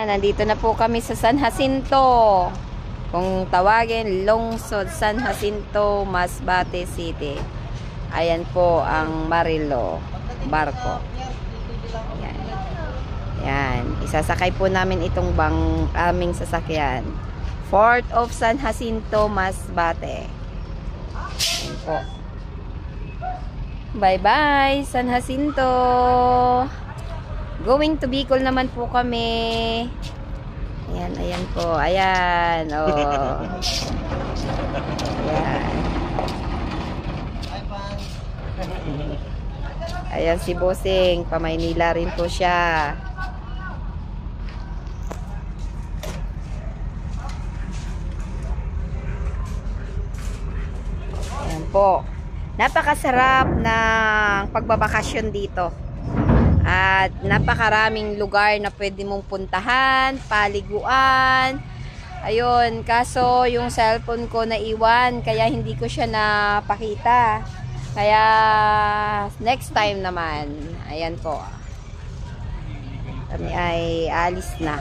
Nandito na po kami sa San Jacinto. Kung tawagin, Lungsod San Jacinto, Masbate City. Ayan po ang Marilo barko. Yan. Yan. Isasakay po namin itong aming sasakyan. Port of San Jacinto, Masbate. Ayan po. Bye-bye, San Jacinto. Going to Bicol naman po kami. Ayan, ayan po. Ayan, oh. Ayan. Ayan si Bossing. Pa-Maynila rin po siya. Ayan po. Napakasarap ng pagbabakasyon dito. At napakaraming lugar na pwede mong puntahan, paliguan. Ayun, kaso yung cellphone ko naiwan, kaya hindi ko siya napakita. Kaya next time naman, ayan po. Kami ay alis na.